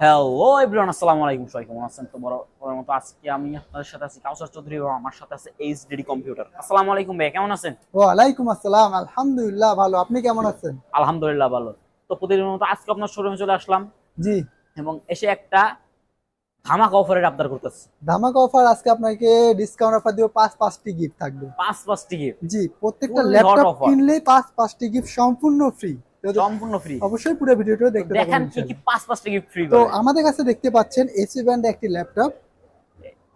Hello everyone, আসসালামু আলাইকুম। সবাই কেমন আছেন? তো বড় মতো আজকে আমি আপনাদের সাথে আছি কাউসার চৌধুরী এবং আমার সাথে আছে এইচডিডি কম্পিউটার। আসসালামু আলাইকুম ভাই, কেমন আছেন? ওয়ালাইকুম আসসালাম, আলহামদুলিল্লাহ ভালো। আপনি কেমন আছেন? আলহামদুলিল্লাহ ভালো। তো প্রতিদিনের মতো আজকে আপনার শোরুমে চলে আসলাম জি, এবং এসে একটা ধামাকা অফারের আবদার করতেছি। ধামাকা অফার। আজকে আপনাকে ডিসকাউন্ট অফার দিব, পাঁচটি গিফট থাকবে। পাঁচটি গিফট। জি, প্রত্যেকটা Fully hot ল্যাপটপ offer। কিনলেই পাঁচটি গিফট সম্পূর্ণ ফ্রি। সম্পূর্ণ ফ্রি। অবশ্যই পুরো ভিডিওটা দেখতে দেখেন থাকুন কি কি ইনশাআল্লাহ। পাঁচটি গিফট ফ্রি তো করে। আমাদের কাছে দেখতে পাচ্ছেন এসি ব্র্যান্ডের একটি ল্যাপটপ,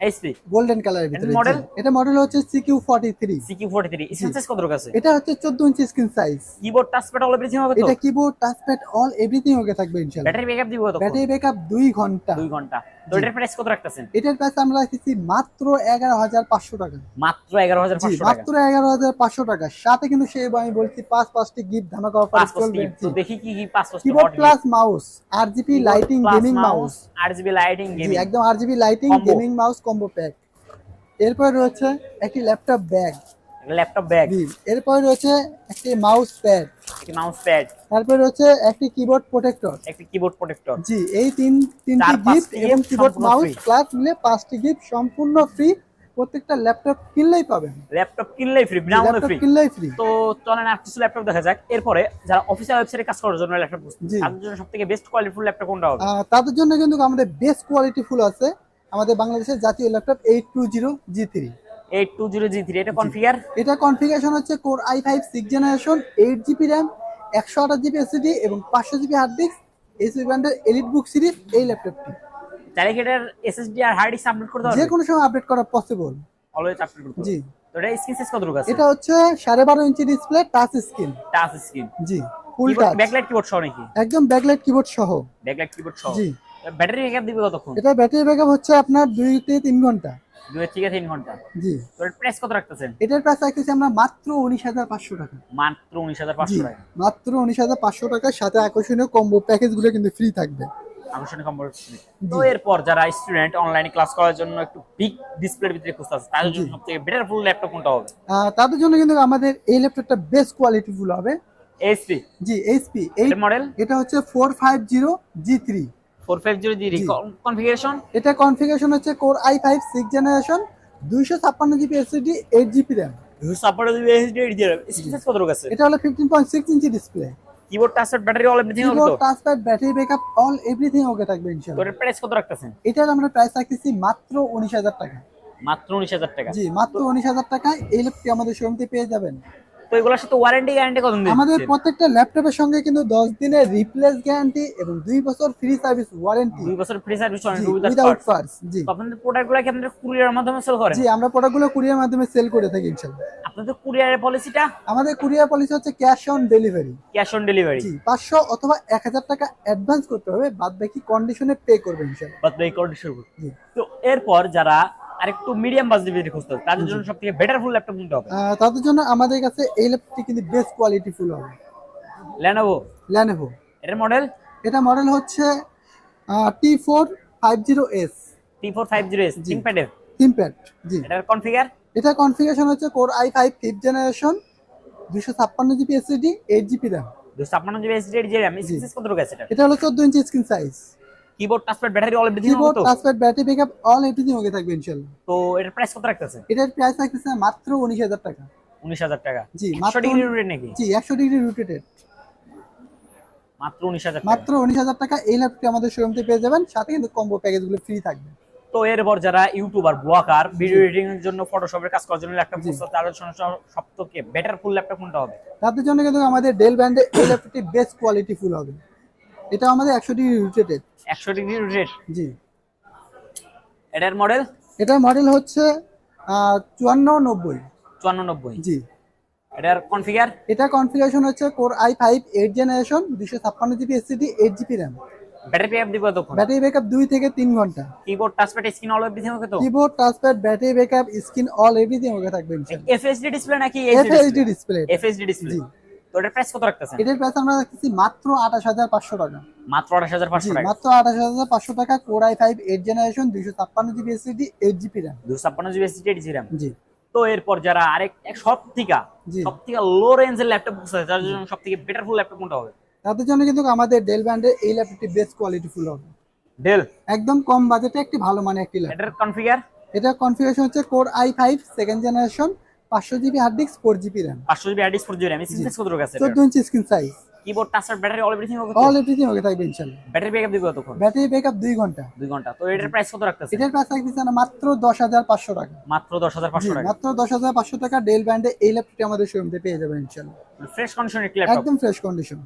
এইচপি গোল্ডেন কালারের ভিতরে। মডেল? এটা মডেল হচ্ছে CQ43। CQ43 স্ক্রিন সাইজ কত আছে? এটা হচ্ছে 14 inch screen size. Keyboard touchpad all everything হবে তো? এটা keyboard touchpad all everything okay থাকবে ইনশাআল্লাহ। ব্যাটারি ব্যাকআপ দিব কত? ব্যাটারি ব্যাকআপ 2 ঘন্টা। 2 ঘন্টা। তো এটার প্রাইস কত রাখতেছেন? এটার প্রাইস আমরা রাখছি মাত্র 11,500 টাকা। মাত্র 11,500 টাকা। মাত্র 11,500 টাকা। সাথে কিন্তু সেই আমি বলছি পাঁচটি গিফট ধামাকা অফার চলবে। তো দেখি কি কি পাঁচটি keyboard plus mouse, RGB lighting gaming mouse. RGB lighting জি, গেমিং একদম RGB lighting gaming mouse combo pack. এরপর রয়েছে একটি ল্যাপটপ ব্যাগ। Laptop bag. জি, এরপর রয়েছে একটি মাউস প্যাড। একটি মাউস প্যাড। তারপর রয়েছে একটি কিবোর্ড প্রোটেক্টর। একটি কিবোর্ড প্রোটেক্টর। জি, এই তিনটি গিফট পাঁচটি এবং gift কিবোর্ড সম্পূর্ণ মাউস free। প্লাস মিলে পাঁচটি গিফট সম্পূর্ণ ফ্রি। প্রত্যেকটা ল্যাপটপ কিনলেই পাবেন। ল্যাপটপ কিনলেই ফ্রি, বিনামূল্যে ল্যাপটপ ফ্রি। কিনলেই ফ্রি। তো চলেন আর কিছু ল্যাপটপ দেখা যাক। এরপরে যারা অফিসিয়াল ওয়েবসাইটে কাজ করার জন্য ল্যাপটপ খুঁজছেন, জি। তাদের জন্য সবথেকে বেস্ট কোয়ালিটিফুল ল্যাপটপ কোনটা হবে? তাদের জন্য কিন্তু আমাদের বেস্ট কোয়ালিটি ফুল আছে। আমাদের বাংলাদেশের জাতীয় ল্যাপটপ 820G3। 820G3 এটা কনফিগার? এটা কনফিগারেশন হচ্ছে core i5 6th generation, 8GB RAM, 128GB SSD এবং 500GB হার্ড ডিস্ক। এসি ব্র্যান্ডের এলিট বুক সিরিজ এই ল্যাপটপটি। চাইলে কি এটার এসএসডি আর হার্ড ডিস্ক আপডেট করতে যে পারবে? কোনো সময় আপডেট করা পসিবল। অলওয়েজ আপডেট করতে জি। পারবে। তো এটা স্ক্রিন সাইজ কত আছে? এটা হচ্ছে 12.5 inch display, touch screen. Touch screen. জি, ফুল টাচ। ব্যাকলাইট কিবোর্ড সহ নাকি? একদম ব্যাকলাইট কিবোর্ড সহ। ব্যাকলাইট কিবোর্ড সহ। জি। ব্যাটারি ব্যাকআপ দিবে কতক্ষণ? এটা ব্যাটারি ব্যাকআপ হচ্ছে আপনার 2 থেকে 3 ঘন্টা। 2 থেকে 3 ঘন্টা। জি। তো এর প্রাইস কত রাখতেছেন? এটার প্রাইস রাখতেছি আমরা মাত্র 19,500 টাকা। মাত্র 19,500 টাকা। মাত্র 19,500 টাকার সাথে আকর্ষণীয় কম্বো প্যাকেজগুলো কিন্তু ফ্রি থাকবে। আকর্ষণীয় কম্বো ফ্রি। তো এরপর যারা স্টুডেন্ট অনলাইনে ক্লাস করার জন্য একটু বিগ ডিসপ্লের ভিতরে খুঁজতেছে, তাদের জন্য সবথেকে বেটার ফুল ল্যাপটপ কোনটা হবে? তাদের জন্য কিন্তু আমাদের এই ল্যাপটপটা বেস্ট কোয়ালিটি ফুল হবে। এইচপি। জি, এইচপি। এর মডেল? এটা হচ্ছে 450G3। 450G configuration? এটা কনফিগারেশন হচ্ছে core i5 6th generation, 256GB SSD, 8GB RAM. 256GB SSD DRAM। Screen size কত আছে? এটা হলো 15.6 inch display. Keyboard touchpad battery all everything হবে কিবোর্ড তো? Touchpad battery backup all everything okay থাকবে তো ইনশাআল্লাহ। এর প্রাইস কত রাখতেছেন? এটার আমরা প্রাইস রাখতেছি মাত্র 19,000 টাকা। মাত্র 19,000 টাকা। জি, মাত্র 19,000 টাকায় এই ল্যাপটপটি আমাদের শোরুমে পেয়ে যাবেন। তো এগুলোর সাথে ওয়ারেন্টি গ্যারান্টি কত দিন? আমাদের প্রত্যেকটা ল্যাপটপের সঙ্গে কিন্তু 10 দিনের রিপ্লেস গ্যারান্টি এবং 2 বছর ফ্রি সার্ভিস ওয়ারেন্টি। 2 বছর ফ্রি সার্ভিস উইদাউট পার্টস। জি। তো আপনাদের প্রোডাক্টগুলো কি আপনারা কুরিয়ারের মাধ্যমে সেল করেন? জি, আমরা প্রোডাক্টগুলো কুরিয়ার মাধ্যমে সেল করে থাকি ইনশাআল্লাহ। আপনাদের কুরিয়ারের পলিসিটা? আমাদের কুরিয়ার পলিসি হচ্ছে cash on delivery. Cash on delivery. জি, 500 অথবা 1,000 টাকা অ্যাডভান্স করতে হবে, বাদ বাকি কন্ডিশনে পে করবে ইনশাআল্লাহ। বাদ বাকি কন্ডিশন। জি। তো এরপর যারা আরেকটু মিডিয়াম বাজেটের ভিতরে খুঁজতেছে, তাদের জন্য সবথেকে বেটার ফুল ল্যাপটপ কোনটা হবে? তাদের জন্য আমাদের কাছে এই ল্যাপটপটি কিন্তু বেস্ট কোয়ালিটি ফুল হবে। Lenovo। এর মডেল? এটা মডেল হচ্ছে T450S। T450S থিংকপ্যাডের? থিংকপ্যাড। জি। এটার কনফিগার? এটা কনফিগারেশন হচ্ছে core i5 5th generation, 256GB SSD, 8GB RAM. 256GB SSD RAM। Screen size কত আছে এটা? এটা হলো 14 inch screen size. Keyboard touchpad battery all everything হবে কিবোর্ড তো? Touchpad battery backup all everything okay থাকবে ইনশাআল্লাহ। তো এটার প্রাইস কত রাখতেছে? এটার প্রাইস রাখতেছে মাত্র 19,000 টাকা। 19,000 টাকা। জি, 100 ডিগ্রি রোটেট নাকি? জি, 100 ডিগ্রি রোটেটেড। মাত্র 19,000 টাকা। মাত্র 19,000 টাকা এই ল্যাপটপটি আমাদের শোরুমে পেয়ে যাবেন, সাথে কিন্তু কম্বো প্যাকেজগুলো ফ্রি থাকবে। তো এরপর যারা ইউটিউবার, ব্লগার, ভিডিও এডিটিং এর জন্য, ফটোশপের কাজ করার জন্য ল্যাপটপ খুঁজছে, তাদের জন্য সবথেকে বেটার ফুল ল্যাপটপ কোনটা হবে? তাদের জন্য কিন্তু আমাদের ডেল ব্র্যান্ডের এই ল্যাপটপটি বেস্ট কোয়ালিটি ফুল হবে। এটা আমাদের 100 ডিগ্রি রোটেটেড। 100 degree rotate. জি। এটার মডেল? এটা মডেল হচ্ছে 5490। 5490। জি। এটার কনফিগার? এটা কনফিগারেশন হচ্ছে core i5 8th generation, 256GB SSD, 8GB RAM. Battery backup দিব কতক্ষণ? ব্যাটারি ব্যাকআপ 2 থেকে 3 ঘন্টা। Keyboard touchpad screen all everything okay তো? Keyboard touchpad battery backup screen all everything okay থাকবে ইনশাআল্লাহ। এফএসডি ডিসপ্লে নাকি এফএসডি ডিসপ্লে? FSD display. জি। তো এটার প্রাইস কত রাখতেছেন? এটার প্রাইস আমরা রাখছি মাত্র 28,500 টাকা। মাত্র 28,500 টাকা। মাত্র 28,500 টাকা। Core i5 8th generation, 256GB SSD, 8GB RAM. 256GB SSD RAM। জি। তো তো এরপর যারা সব থেকে জি। লো রেঞ্জের ল্যাপটপ আছে যার জন্য সব থেকে বেটার ফুল ল্যাপটপ কোনটা হবে? তাদের জন্য কিন্তু আমাদের ডেল ব্র্যান্ডের এই ল্যাপটপটি বেস্ট কোয়ালিটি ফুল হবে। ডেল। একদম কম বাজেটে একটি ভালো মানের একটি ল্যাপটপ। এটার কনফিগার? এটা কনফিগারেশন হচ্ছে core i5 second generation, 500 GB hard disk, 4 GB RAM, 500 GB hard disk 4 GB RAM, সিনথেস কত আছে? 14 inch screen size, keyboard touch আর battery all everything okay? All everything okay থাকবে ইনশাআল্লাহ। ব্যাটারি ব্যাকআপ দিবে কতক্ষণ? ব্যাটারি ব্যাকআপ 2 ঘন্টা। 2 ঘন্টা। তো এটার প্রাইস কত রাখতেছে? এটার প্রাইস রাখতেছে না মাত্র 10,500 টাকা। মাত্র 10,500 টাকা। মাত্র 10,500 টাকা ডেল ব্র্যান্ডে এই ল্যাপটপটি আমাদের শোরুমে পেয়ে যাবেন ইনশাআল্লাহ। ফ্রেশ কন্ডিশনের একটি ল্যাপটপ। একদম ফ্রেশ কন্ডিশন।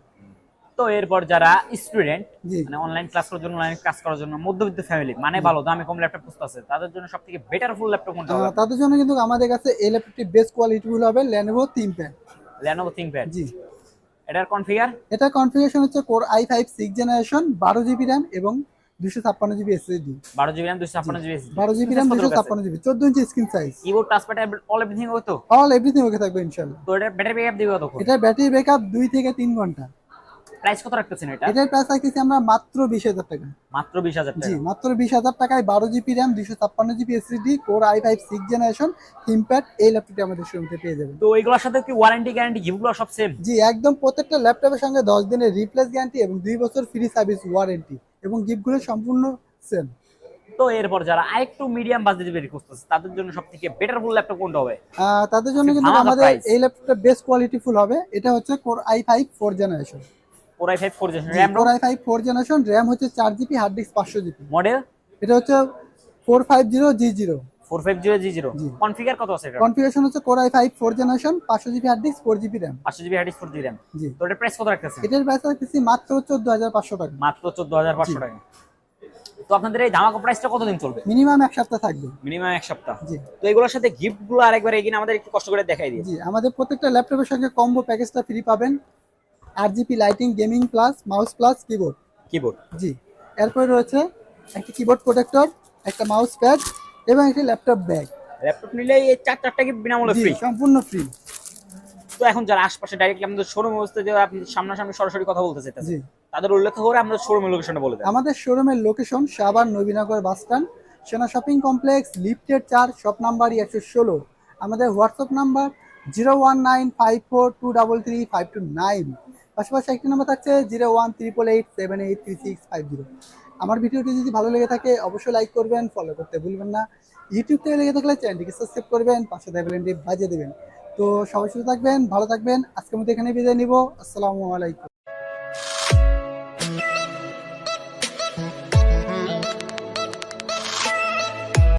তো এরপর যারা স্টুডেন্ট, জি। মানে অনলাইন ক্লাস করার জন্য, অনলাইন কাজ করার জন্য, মধ্যবিত্ত ফ্যামিলি, মানে ভালো দামে কম ল্যাপটপ খুঁজতেছে, তাদের জন্য সবথেকে বেটার ফুল ল্যাপটপ কোনটা হবে? তাদের জন্য কিন্তু আমাদের কাছে এই ল্যাপটপটি বেস্ট কোয়ালিটি ফুল হবে Lenovo ThinkPad। Lenovo ThinkPad। জি। এটার কনফিগার? এটা কনফিগারেশন হচ্ছে core i5 6 generation, 12 GB RAM এবং 256 GB SSD. 12 GB RAM 256 GB. 12 GB RAM 256 GB, 14 inch screen size, keyboard touchpad all everything okay তো? All everything okay থাকবে ইনশাআল্লাহ। তো এটার battery backup দিবে কতক্ষণ? এটার ব্যাটারি ব্যাকআপ 2 থেকে 3 ঘন্টা। প্রাইস কত রাখতেছেন এটা? এটার প্রাইস রাখতেছি আমরা মাত্র 20,000 টাকা। মাত্র 20,000 জি, টাকা। মাত্র 20,000 টাকায় 12 GB RAM 256 GB SSD core i5 6 generation ThinkPad এই ল্যাপটপটি আমাদের শোরুমে পেয়ে যাবেন। তো এইগুলোর সাথে কি ওয়ারেন্টি গ্যারান্টি গিফটগুলো সব সেম? জি, একদম প্রত্যেকটা ল্যাপটপের সঙ্গে 10 দিনের রিপ্লেস গ্যারান্টি এবং 2 বছর ফ্রি সার্ভিস ওয়ারেন্টি এবং গিফটগুলো সম্পূর্ণ সেম। তো এরপর যারা আরেকটু মিডিয়াম বাজেট বের করতেছে তাদের জন্য সবথেকে বেটার ফুল ল্যাপটপ কোনটা হবে? তাদের জন্য কিন্তু ধামাকা আমাদের price। এই ল্যাপটপটা বেস্ট কোয়ালিটি ফুল হবে। এটা হচ্ছে core i5 4 generation. Core i5 4 generation, RAM core i5 4 generation, RAM হচ্ছে 4 GB, hard disk 500 GB. Model এটা হচ্ছে 450G0। 450G0। জি। কনফিগার কত আছে এটা? কনফিগারেশন হচ্ছে core i5 4 generation, 500 GB hard disk, 4 GB RAM. 500 GB hard disk 4 GB RAM। জি। তো এটার প্রাইস কত রাখতেছে? এটার প্রাইস রাখতেছি মাত্র 14,500 টাকা। মাত্র 14,500 টাকা। তো আপনাদের এই ধামাকা প্রাইসটা কতদিন চলবে? মিনিমাম 1 সপ্তাহ থাকবে। মিনিমাম 1 সপ্তাহ। জি। তো এগুলোর সাথে গিফটগুলো আরেকবার এগিয়ে আমাদের একটু কষ্ট করে দেখাই দিন। জি, আমাদের প্রত্যেকটা ল্যাপটপের সঙ্গে কম্বো প্যাকেজটা ফ্রি পাবেন। RGB lighting, gaming plus, mouse plus, keyboard. Keyboard. জি। এরপরে রয়েছে একটা কিবোর্ড প্রোটেক্টর, একটা মাউস প্যাড এবং একটি ল্যাপটপ ব্যাগ। ল্যাপটপ নিলে এই চারটা গিফট বিনামূল্যে জি, ফ্রি। সম্পূর্ণ ফ্রি। তো এখন যারা আশপাশে ডাইরেক্টলি আমাদের শোরুম অবস্থায় যে আপনি সামনাসামনি সরাসরি কথা বলতে চাইতেছেন, জি। তাদের উল্লেখ করে আমাদের শোরুমের লোকেশনটা বলে দেন। আমাদের শোরুমের location Savar Nabinagar bus stand, সেনা শপিং কমপ্লেক্স, লিফটের 4, শপ নাম্বার 116। আমাদের হোয়াটসঅ্যাপ নাম্বার 01954233529। পাশাপাশি একটি নাম্বার থাকছে 01888783650। আমার ভিডিওটি যদি ভালো লেগে থাকে অবশ্যই লাইক করবেন, ফলো করতে ভুলবেন না। ইউটিউব থেকে লেগে থাকলে চ্যানেলটিকে সাবস্ক্রাইব করবেন, পাশে থাকা বেলটি বাজিয়ে দেবেন। তো সবাই সুস্থ থাকবেন, ভালো থাকবেন। আজকের মতো এখানে বিদায় নিব। আসসালামু আলাইকুম।